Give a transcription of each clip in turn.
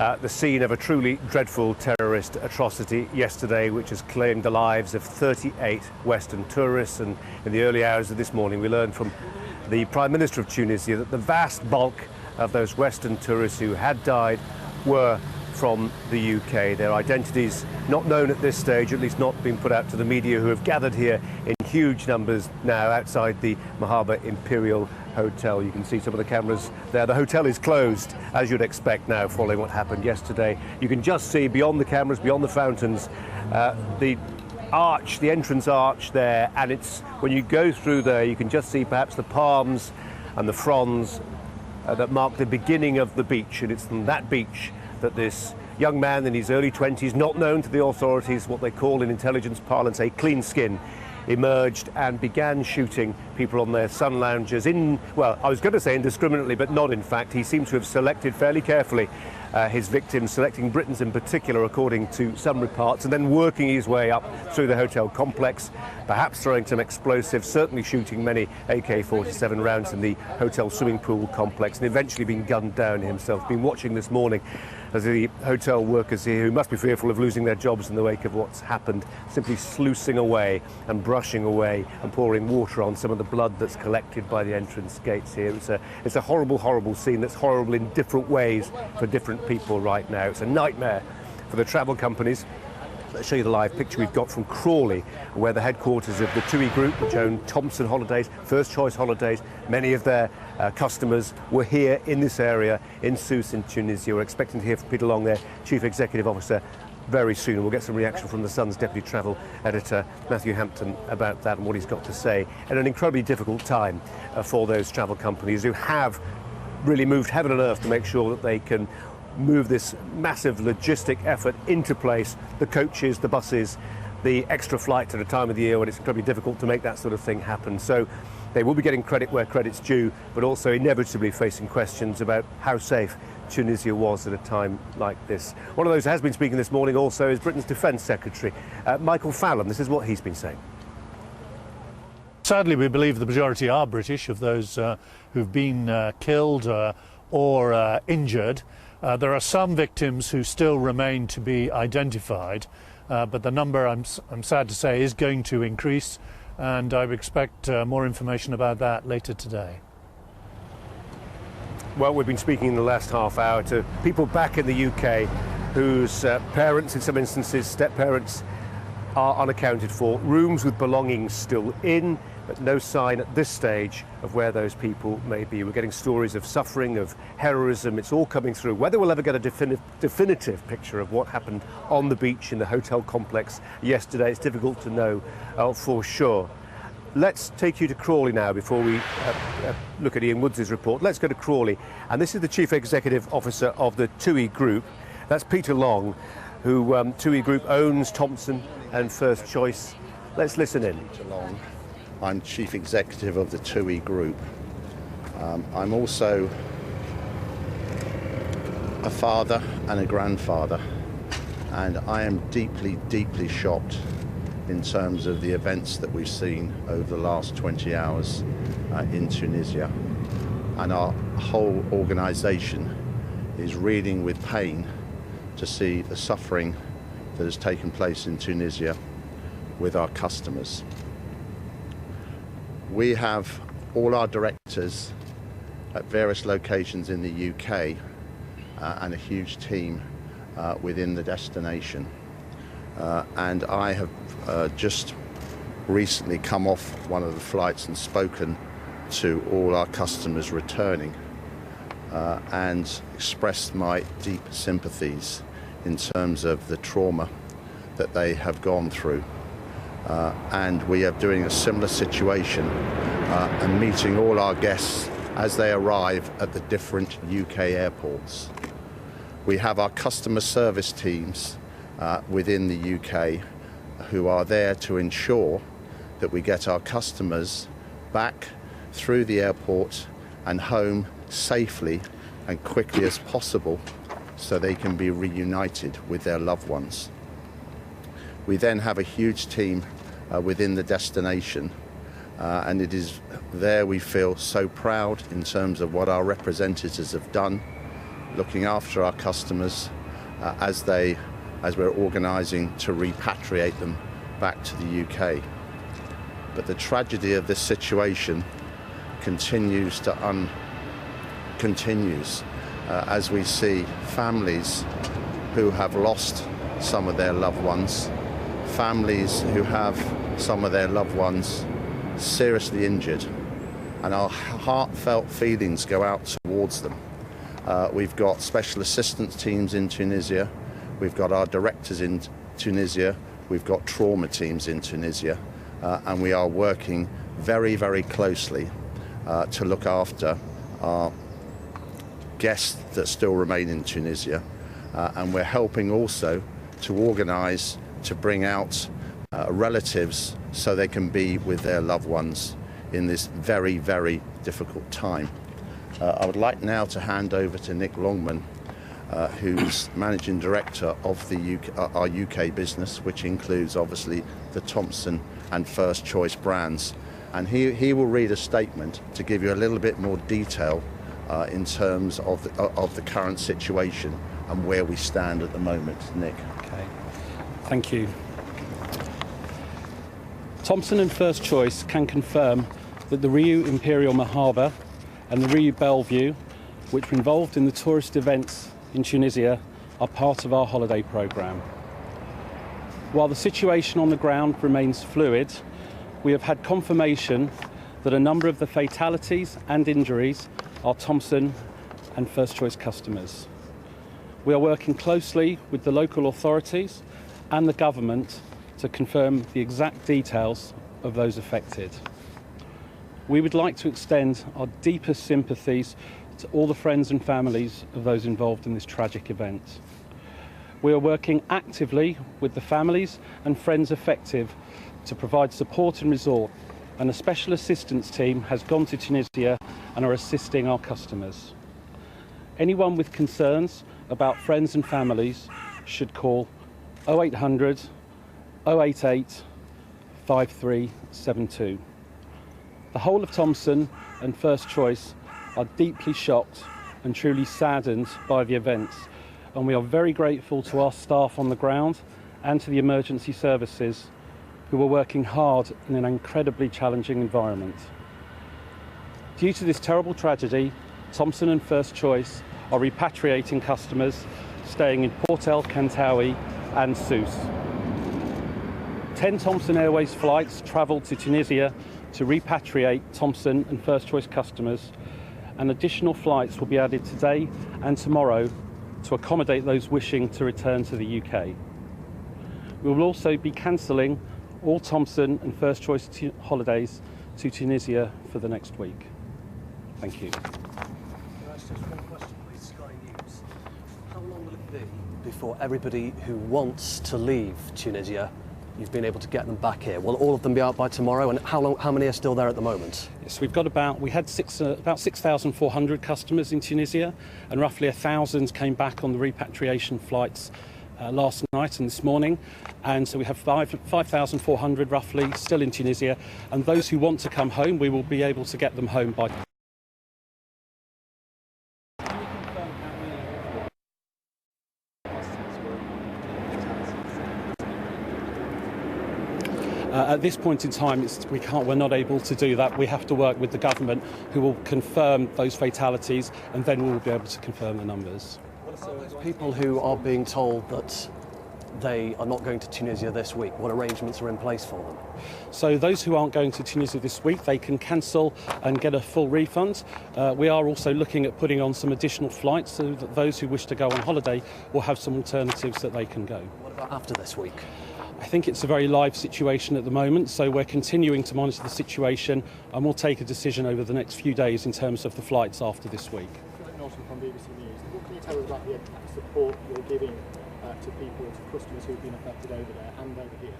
The scene of a truly dreadful terrorist atrocity yesterday, which has claimed the lives of 38 Western tourists. And in the early hours of this morning, we learned from the Prime Minister of Tunisia that the vast bulk of those Western tourists who had died were from the UK. Their identities not known at this stage, at least not being put out to the media, who have gathered here in huge numbers now outside the Mahaba Imperial Hotel. You can see some of the cameras there. The hotel is closed, as you'd expect now, following what happened yesterday. You can just see beyond the cameras, beyond the fountains, the arch, the entrance arch there, and it's when you go through there, you can just see perhaps the palms and the fronds that mark the beginning of the beach, and it's from that beach that this young man in his early 20s, not known to the authorities, what they call in intelligence parlance a clean skin, emerged and began shooting people on their sun loungers in, well, I was going to say indiscriminately, but not in fact. He seems to have selected fairly carefully his victims, selecting Britons in particular, according to some reports, and then working his way up through the hotel complex, perhaps throwing some explosives, certainly shooting many AK-47 rounds in the hotel swimming pool complex, and eventually being gunned down himself. Been watching this morning as the hotel workers here, who must be fearful of losing their jobs in the wake of what's happened, simply sluicing away and brushing away and pouring water on some of the blood that's collected by the entrance gates here. It's a horrible, horrible scene that's horrible in different ways for different people right now. It's a nightmare for the travel companies. Let's show you the live picture we've got from Crawley, where the headquarters of the TUI Group, which own Thompson Holidays, First Choice Holidays, many of their customers were here in this area in Sousse in Tunisia. We're expecting to hear from Peter Long, their Chief Executive Officer, very soon. We'll get some reaction from The Sun's Deputy Travel Editor, Matthew Hampton, about that and what he's got to say. And an incredibly difficult time for those travel companies who have really moved heaven and earth to make sure that they can move this massive logistic effort into place, the coaches, the buses, the extra flights at a time of the year when it's incredibly difficult to make that sort of thing happen. So they will be getting credit where credit's due, but also inevitably facing questions about how safe Tunisia was at a time like this. One of those who has been speaking this morning also is Britain's Defence Secretary, Michael Fallon. This is what he's been saying. Sadly, we believe the majority are British, of those who've been killed or injured. There are some victims who still remain to be identified, but the number, I'm sad to say, is going to increase, and I would expect more information about that later today. Well, we've been speaking in the last half hour to people back in the UK whose parents, in some instances, step-parents, are unaccounted for, rooms with belongings still in, but no sign at this stage of where those people may be. We're getting stories of suffering, of heroism. It's all coming through. Whether we'll ever get a definitive picture of what happened on the beach in the hotel complex yesterday, it's difficult to know for sure. Let's take you to Crawley now before we look at Ian Woods' report. Let's go to Crawley. And this is the Chief Executive Officer of the TUI Group. That's Peter Long, who TUI Group owns Thompson and First Choice. Let's listen in. Peter Long. I'm Chief Executive of the TUI Group. I'm also a father and a grandfather, and I am deeply, deeply shocked in terms of the events that we've seen over the last 20 hours in Tunisia. And our whole organisation is reeling with pain to see the suffering that has taken place in Tunisia with our customers. We have all our directors at various locations in the UK and a huge team within the destination. And I have just recently come off one of the flights and spoken to all our customers returning and expressed my deep sympathies in terms of the trauma that they have gone through. And we are doing a similar situation and meeting all our guests as they arrive at the different UK airports. We have our customer service teams within the UK who are there to ensure that we get our customers back through the airport and home safely and quickly as possible so they can be reunited with their loved ones. We then have a huge team within the destination, and it is there we feel so proud in terms of what our representatives have done looking after our customers as we're organising to repatriate them back to the UK. But the tragedy of this situation continues as we see families who have lost some of their loved ones, families who have some of their loved ones seriously injured, and our heartfelt feelings go out towards them. We've got special assistance teams in Tunisia, we've got our directors in Tunisia, we've got trauma teams in Tunisia, and we are working very, very closely to look after our guests that still remain in Tunisia, and we're helping also to organise to bring out relatives so they can be with their loved ones in this very, very difficult time. I would like now to hand over to Nick Longman, who's Managing Director of our UK business, which includes obviously the Thompson and First Choice brands. And he will read a statement to give you a little bit more detail in terms of the current situation and where we stand at the moment. Nick. Okay, thank you. Thompson and First Choice can confirm that the Riu Imperial Mahaba and the Riu Bellevue, which were involved in the tourist events in Tunisia, are part of our holiday programme. While the situation on the ground remains fluid, we have had confirmation that a number of the fatalities and injuries are Thompson and First Choice customers. We are working closely with the local authorities and the government to confirm the exact details of those affected. We would like to extend our deepest sympathies to all the friends and families of those involved in this tragic event. We are working actively with the families and friends affected to provide support and resort, and a special assistance team has gone to Tunisia and are assisting our customers. Anyone with concerns about friends and families should call 0800 088 5372. The whole of Thompson and First Choice are deeply shocked and truly saddened by the events, and we are very grateful to our staff on the ground and to the emergency services who are working hard in an incredibly challenging environment. Due to this terrible tragedy, Thompson and First Choice are repatriating customers staying in Port El Kantawi and Sousse. 10 Thompson Airways flights travelled to Tunisia to repatriate Thompson and First Choice customers, and additional flights will be added today and tomorrow to accommodate those wishing to return to the UK. We will also be cancelling all Thompson and First Choice holidays to Tunisia for the next week. Thank you. Can I ask just one question, please? Sky News. How long will it be before everybody who wants to leave Tunisia, you've been able to get them back here? Will all of them be out by tomorrow? And how many are still there at the moment? Yes, we had about 6,400 customers in Tunisia, and roughly 1,000 came back on the repatriation flights last night and this morning, and so we have 5,400 roughly still in Tunisia, and those who want to come home, we will be able to get them home by. At this point in time, we're not able to do that. We have to work with the government, who will confirm those fatalities, and then we will be able to confirm the numbers. What about those people who are being told that they are not going to Tunisia this week? What arrangements are in place for them? So those who aren't going to Tunisia this week, they can cancel and get a full refund. We are also looking at putting on some additional flights so that those who wish to go on holiday will have some alternatives that they can go. What about after this week? I think it's a very live situation at the moment, so we're continuing to monitor the situation, and we'll take a decision over the next few days in terms of the flights after this week. From BBC News. What can you tell us about the support you're giving to people, to customers who've been affected over there and over here?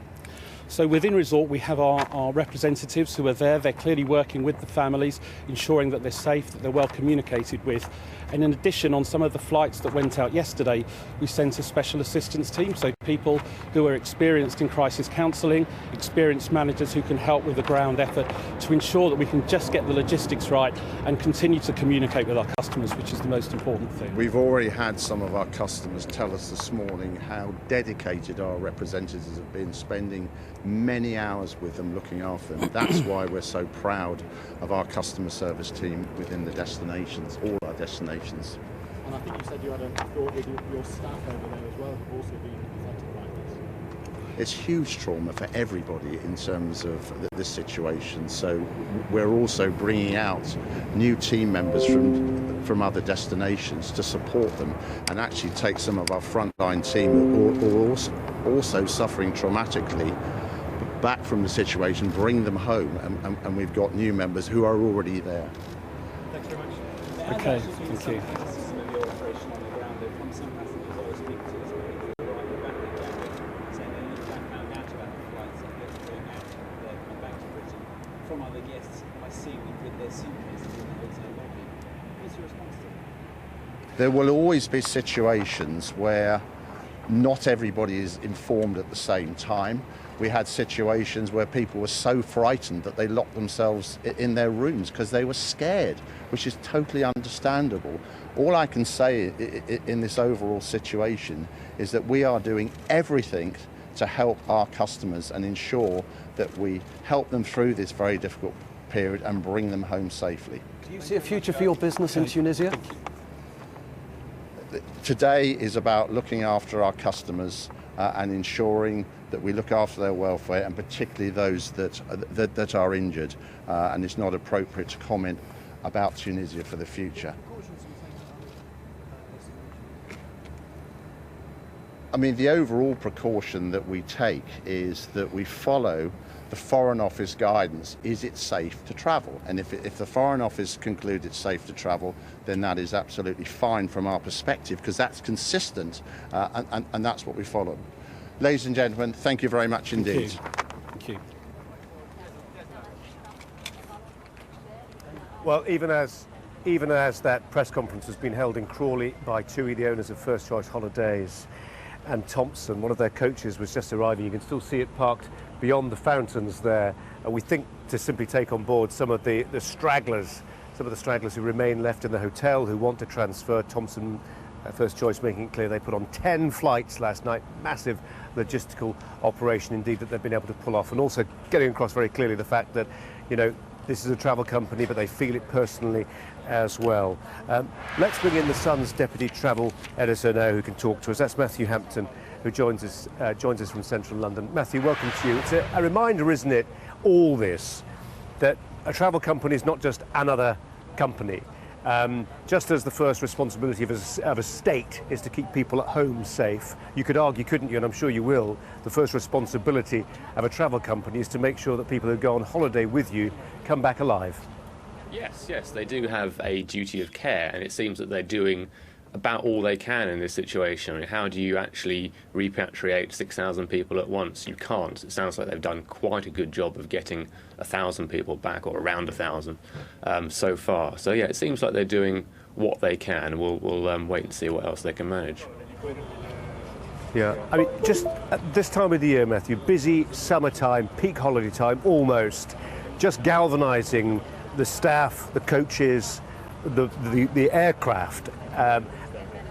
So within resort we have our representatives who are there. They're clearly working with the families, ensuring that they're safe, that they're well communicated with. And in addition, on some of the flights that went out yesterday, we sent a special assistance team, so people who are experienced in crisis counselling, experienced managers who can help with the ground effort to ensure that we can just get the logistics right and continue to communicate with our customers, which is the most important thing. We've already had some of our customers tell us this morning how dedicated our representatives have been, spending many hours with them, looking after them. That's why we're so proud of our customer service team within the destinations, all our destinations. And I think you said you had a thought with your staff over there as well, have also been affected by this. It's huge trauma for everybody in terms of this situation. So we're also bringing out new team members from other destinations to support them and actually take some of our frontline team who are also suffering traumatically back from the situation, bring them home, and we've got new members who are already there. Thanks very much. Okay, thank you. From other guests I see with their suitcases in the hotel lobby. What's your response to that? There will always be situations where not everybody is informed at the same time. We had situations where people were so frightened that they locked themselves in their rooms because they were scared, which is totally understandable. All I can say in this overall situation is that we are doing everything to help our customers and ensure that we help them through this very difficult period and bring them home safely. Do you see a future for your business in Tunisia? Today is about looking after our customers and ensuring that we look after their welfare, and particularly those that are injured. And it's not appropriate to comment about Tunisia for the future. I mean, the overall precaution that we take is that we follow the Foreign Office guidance. Is it safe to travel? And if the Foreign Office concludes it's safe to travel, then that is absolutely fine from our perspective, because that's consistent and that's what we follow. Ladies and gentlemen, thank you very much indeed. Thank you. Well, even as that press conference has been held in Crawley by TUI, the owners of First Choice Holidays, and Thompson, one of their coaches, was just arriving. You can still see it parked beyond the fountains there. And we think to simply take on board some of the stragglers, who remain left in the hotel, who want to transfer. Thompson, First Choice, making it clear they put on 10 flights last night. Massive logistical operation indeed that they've been able to pull off, and also getting across very clearly the fact that, you know, this is a travel company, but they feel it personally as well. Let's bring in the Sun's deputy travel editor now, who can talk to us. That's Matthew Hampton, who joins us from central London. Matthew, welcome to you. It's a reminder, isn't it, all this, that a travel company is not just another company. Just as the first responsibility of a state is to keep people at home safe, you could argue, couldn't you, and I'm sure you will, the first responsibility of a travel company is to make sure that people who go on holiday with you come back alive. Yes, they do have a duty of care, and it seems that they're doing about all they can in this situation. I mean, how do you actually repatriate 6,000 people at once? You can't. It sounds like they've done quite a good job of getting 1,000 people back, or around 1,000 so far. So yeah, it seems like they're doing what they can. We'll wait and see what else they can manage. Yeah, I mean, just at this time of the year, Matthew, busy summertime, peak holiday time, almost, just galvanising the staff, the coaches, the aircraft,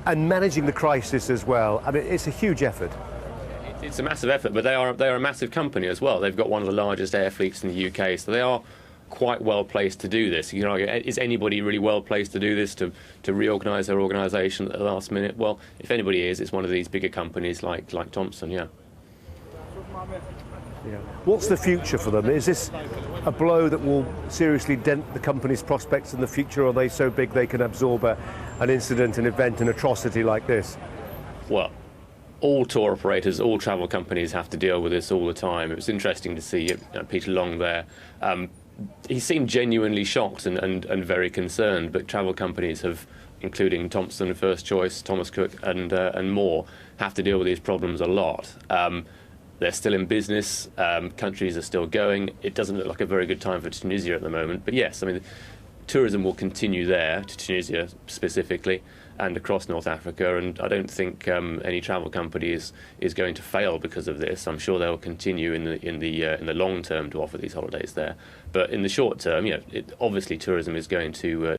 and managing the crisis as well. I mean, it's a huge effort. It's a massive effort, but they are a massive company as well. They've got one of the largest air fleets in the UK, so they are quite well placed to do this. You know, is anybody really well placed to do this, to reorganise their organisation at the last minute? Well, if anybody is, it's one of these bigger companies like Thompson. Yeah. Yeah. What's the future for them? Is this a blow that will seriously dent the company's prospects in the future, or are they so big they can absorb an incident, an event, an atrocity like this? Well, all tour operators, all travel companies have to deal with this all the time. It was interesting to see Peter Long there. He seemed genuinely shocked and very concerned, but travel companies have, including Thompson, First Choice, Thomas Cook and more, have to deal with these problems a lot. They're still in business. Countries are still going. It doesn't look like a very good time for Tunisia at the moment. But yes, I mean, tourism will continue there, to Tunisia specifically, and across North Africa. And I don't think any travel company is going to fail because of this. I'm sure they'll continue in the long term to offer these holidays there. But in the short term, obviously tourism is going to